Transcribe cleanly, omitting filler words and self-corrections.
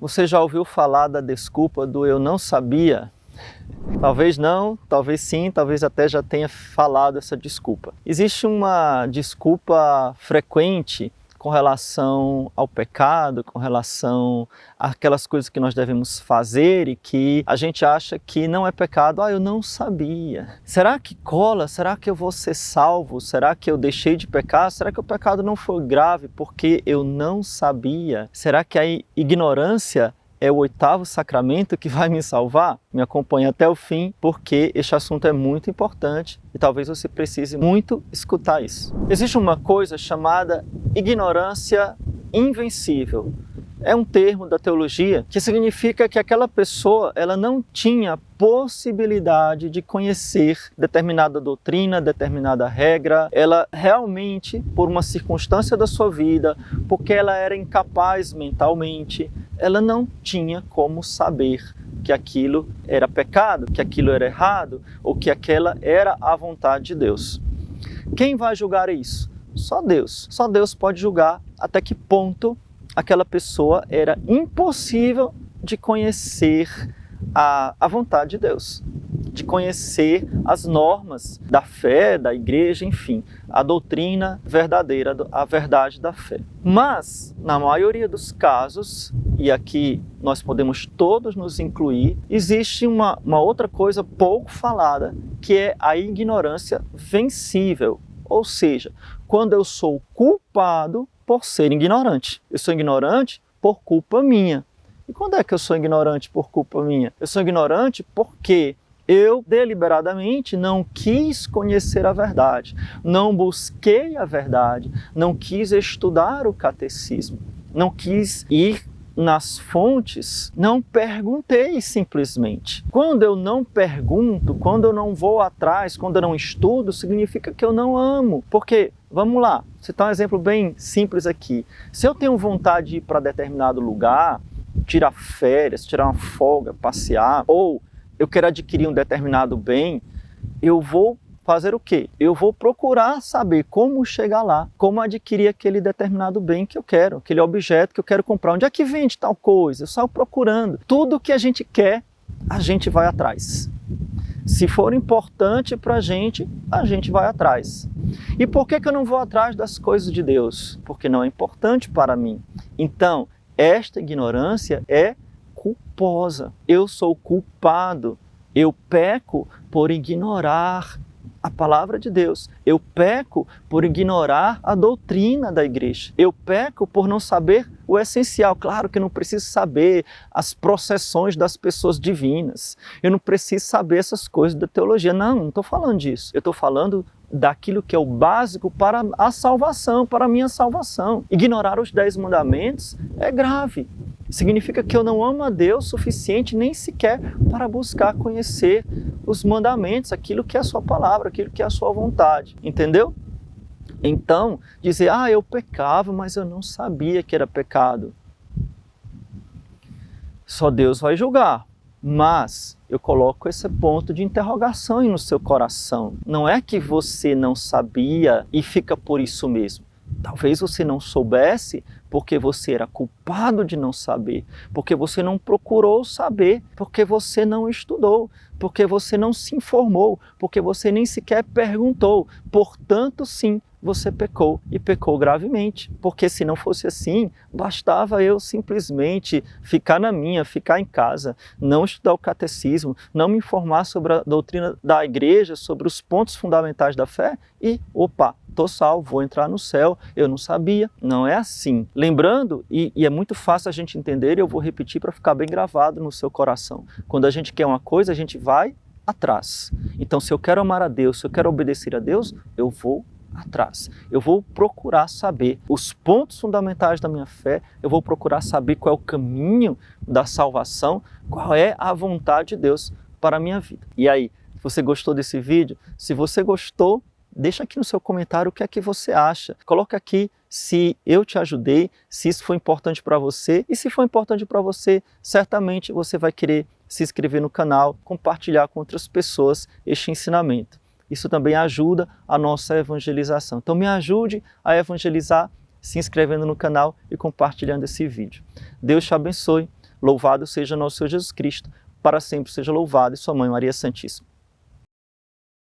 Você já ouviu falar da desculpa do eu não sabia? Talvez não, talvez sim, talvez até já tenha falado essa desculpa. Existe uma desculpa frequente com relação ao pecado, com relação àquelas coisas que nós devemos fazer e que a gente acha que não é pecado. Eu não sabia. Será que cola? Será que eu vou ser salvo? Será que eu deixei de pecar? Será que o pecado não foi grave porque eu não sabia? Será que a ignorância é o 8º sacramento que vai me salvar? Me acompanhe até o fim, porque este assunto é muito importante e talvez você precise muito escutar isso. Existe uma coisa chamada ignorância invencível. É um termo da teologia que significa que aquela pessoa ela não tinha possibilidade de conhecer determinada doutrina, determinada regra. Ela realmente, por uma circunstância da sua vida, porque ela era incapaz mentalmente, ela não tinha como saber que aquilo era pecado, que aquilo era errado, ou que aquela era a vontade de Deus. Quem vai julgar isso? Só Deus. Só Deus pode julgar até que ponto aquela pessoa era impossível de conhecer a vontade de Deus, de conhecer as normas da fé, da igreja, enfim, a doutrina verdadeira, a verdade da fé. Mas, na maioria dos casos, e aqui nós podemos todos nos incluir, existe uma outra coisa pouco falada, que é a ignorância vencível. Ou seja, quando eu sou culpado por ser ignorante. Eu sou ignorante por culpa minha. E quando é que eu sou ignorante por culpa minha? Eu sou ignorante porque eu deliberadamente não quis conhecer a verdade, não busquei a verdade, não quis estudar o catecismo, não quis ir nas fontes, não perguntei simplesmente. Quando eu não pergunto, quando eu não vou atrás, quando eu não estudo, significa que eu não amo. Porque, vamos lá, vou citar um exemplo bem simples aqui. Se eu tenho vontade de ir para determinado lugar, tirar férias, tirar uma folga, passear, ou eu quero adquirir um determinado bem, eu vou fazer o quê? Eu vou procurar saber como chegar lá, como adquirir aquele determinado bem que eu quero, aquele objeto que eu quero comprar. Onde é que vende tal coisa? Eu saio procurando. Tudo que a gente quer, a gente vai atrás. Se for importante para a gente vai atrás. E por que eu não vou atrás das coisas de Deus? Porque não é importante para mim. Então, esta ignorância é culposa. Eu sou culpado. Eu peco por ignorar a palavra de Deus. Eu peco por ignorar a doutrina da igreja. Eu peco por não saber o essencial. Claro que eu não preciso saber as processões das pessoas divinas. Eu não preciso saber essas coisas da teologia. Não estou falando disso. Eu estou falando daquilo que é o básico para a salvação, para a minha salvação. Ignorar os 10 mandamentos é grave. Significa que eu não amo a Deus o suficiente nem sequer para buscar conhecer os mandamentos, aquilo que é a sua palavra, aquilo que é a sua vontade. Entendeu? Então, dizer, eu pecava, mas eu não sabia que era pecado. Só Deus vai julgar. Mas eu coloco esse ponto de interrogação aí no seu coração. Não é que você não sabia e fica por isso mesmo. Talvez você não soubesse porque você era culpado de não saber, porque você não procurou saber, porque você não estudou, porque você não se informou, porque você nem sequer perguntou. Portanto, sim, você pecou e pecou gravemente. Porque se não fosse assim, bastava eu simplesmente ficar na minha, ficar em casa, não estudar o catecismo, não me informar sobre a doutrina da igreja, sobre os pontos fundamentais da fé e, estou salvo, vou entrar no céu, eu não sabia. Não é assim. Lembrando, e é muito fácil a gente entender, e eu vou repetir para ficar bem gravado no seu coração. Quando a gente quer uma coisa, a gente vai atrás. Então, se eu quero amar a Deus, se eu quero obedecer a Deus, eu vou atrás. Eu vou procurar saber os pontos fundamentais da minha fé, eu vou procurar saber qual é o caminho da salvação, qual é a vontade de Deus para a minha vida. E aí, se você gostou desse vídeo, se você gostou, deixa aqui no seu comentário o que é que você acha. Coloca aqui se eu te ajudei, se isso foi importante para você. E se for importante para você, certamente você vai querer se inscrever no canal, compartilhar com outras pessoas este ensinamento. Isso também ajuda a nossa evangelização. Então me ajude a evangelizar se inscrevendo no canal e compartilhando esse vídeo. Deus te abençoe. Louvado seja nosso Senhor Jesus Cristo, para sempre seja louvado, e sua Mãe Maria Santíssima.